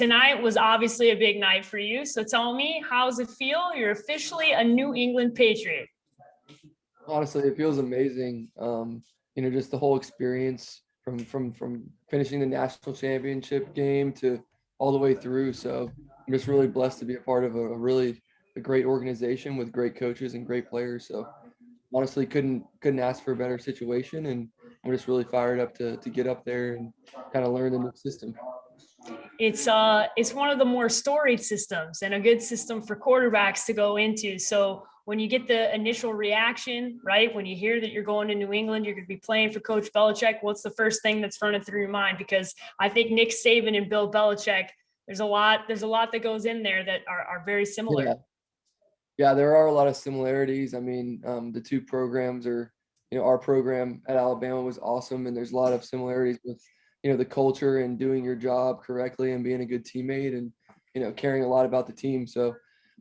tonight was obviously a big night for you. So tell me, how's it feel? You're officially a New England Patriot. Honestly, it feels amazing. Just the whole experience from finishing the national championship game to all the way through. So I'm just really blessed to be a part of a great organization with great coaches and great players. So honestly, couldn't ask for a better situation, and I'm just really fired up to get up there and kind of learn the new system. It's one of the more storied systems and a good system for quarterbacks to go into. So when you get the initial reaction, right, when you hear that you're going to New England, you're going to be playing for Coach Belichick, what's the first thing that's running through your mind? Because I think Nick Saban and Bill Belichick, there's a lot that goes in there that are very similar. Yeah, there are a lot of similarities. I mean, the two programs our program at Alabama was awesome, and there's a lot of similarities with, the culture and doing your job correctly and being a good teammate and, caring a lot about the team. So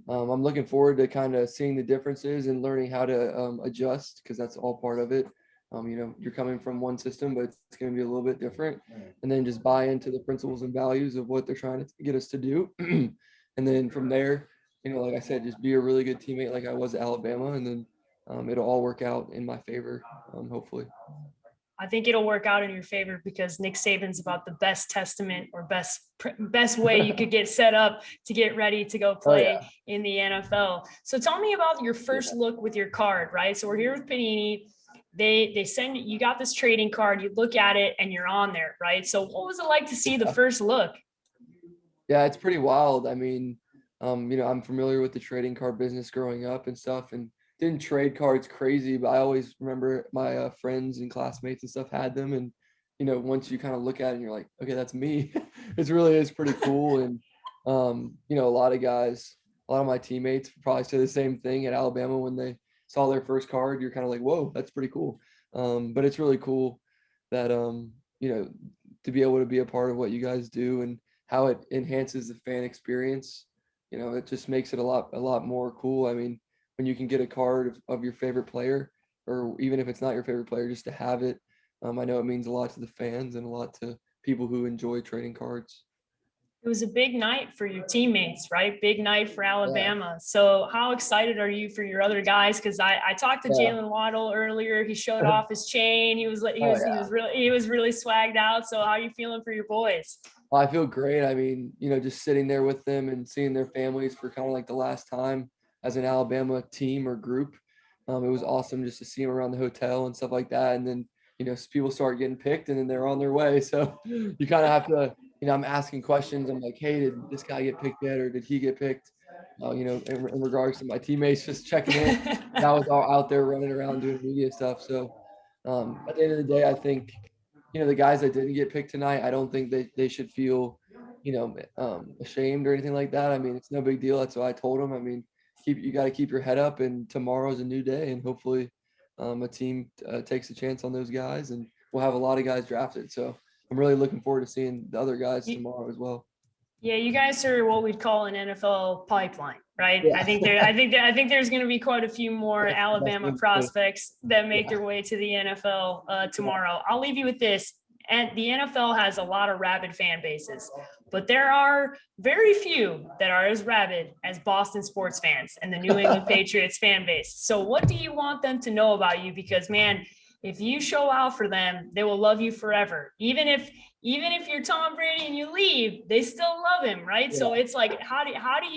I'm looking forward to kind of seeing the differences and learning how to adjust, because that's all part of it. You're coming from one system, but it's going to be a little bit different, and then just buy into the principles and values of what they're trying to get us to do. And then from there, like I said, just be a really good teammate like I was at Alabama, and then it'll all work out in my favor, hopefully. I think it'll work out in your favor because Nick Saban's about the best testament or best way you could get set up to get ready to go play in the NFL. So tell me about your first look with your card, right? So we're here with Panini. They send you got this trading card, you look at it and you're on there, right? So what was it like to see the first look? Yeah, it's pretty wild. I mean, I'm familiar with the trading card business growing up and stuff, and didn't trade cards crazy, but I always remember my friends and classmates and stuff had them. And, once you kind of look at it and you're like, okay, that's me. It really is pretty cool. And, a lot of my teammates probably say the same thing at Alabama when they saw their first card. You're kind of like, whoa, that's pretty cool. But it's really cool that, to be able to be a part of what you guys do and how it enhances the fan experience. It just makes it a lot more cool. I mean, when you can get a card of your favorite player, or even if it's not your favorite player, just to have it. I know it means a lot to the fans and a lot to people who enjoy trading cards. It was a big night for your teammates, right? Big night for Alabama. Yeah. So how excited are you for your other guys? Because I talked to Jalen Waddle earlier. He showed off his chain. He was really swagged out. So how are you feeling for your boys? Well, I feel great. I mean, just sitting there with them and seeing their families for kind of like the last time as an Alabama team or group. It was awesome just to see them around the hotel and stuff like that. And then, people start getting picked and then they're on their way. So you kind of have to, I'm asking questions. I'm like, hey, did this guy get picked yet? Or did he get picked? In regards to my teammates, just checking in. And I was all out there running around doing media stuff. So at the end of the day, I think, the guys that didn't get picked tonight, I don't think they should feel, ashamed or anything like that. I mean, it's no big deal. That's what I told them. I mean, you got to keep your head up, and tomorrow's a new day, and hopefully a team takes a chance on those guys, and we'll have a lot of guys drafted. So I'm really looking forward to seeing the other guys tomorrow as well. Yeah, you guys are what we'd call an NFL pipeline, right? Yeah. I think there's going to be quite a few more Alabama prospects that make their way to the NFL tomorrow. I'll leave you with this. And the NFL has a lot of rabid fan bases, but there are very few that are as rabid as Boston sports fans and the New England Patriots fan base. So what do you want them to know about you? Because, man, if you show out for them, they will love you forever. Even if you're Tom Brady and you leave, they still love him, right? Yeah. So it's like, how do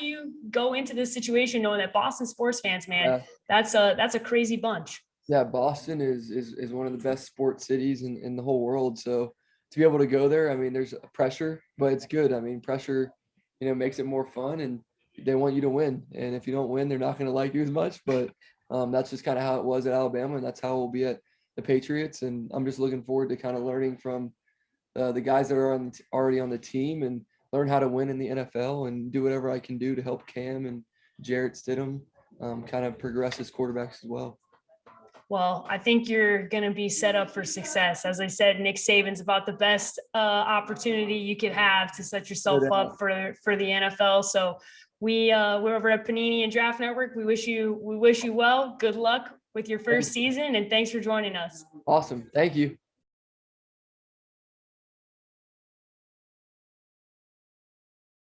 you go into this situation knowing that Boston sports fans, man, that's a crazy bunch. Yeah, Boston is one of the best sports cities in the whole world. So to be able to go there, I mean, there's pressure, but it's good. I mean, pressure, makes it more fun, and they want you to win. And if you don't win, they're not going to like you as much. But that's just kind of how it was at Alabama, and that's how it will be at the Patriots. And I'm just looking forward to kind of learning from the guys that are already on the team and learn how to win in the NFL and do whatever I can do to help Cam and Jarrett Stidham kind of progress as quarterbacks as well. Well, I think you're going to be set up for success. As I said, Nick Saban's about the best opportunity you could have to set yourself up for the NFL. So we're over at Panini and Draft Network. We wish you well. Good luck with your first season, and thanks for joining us. Awesome. Thank you.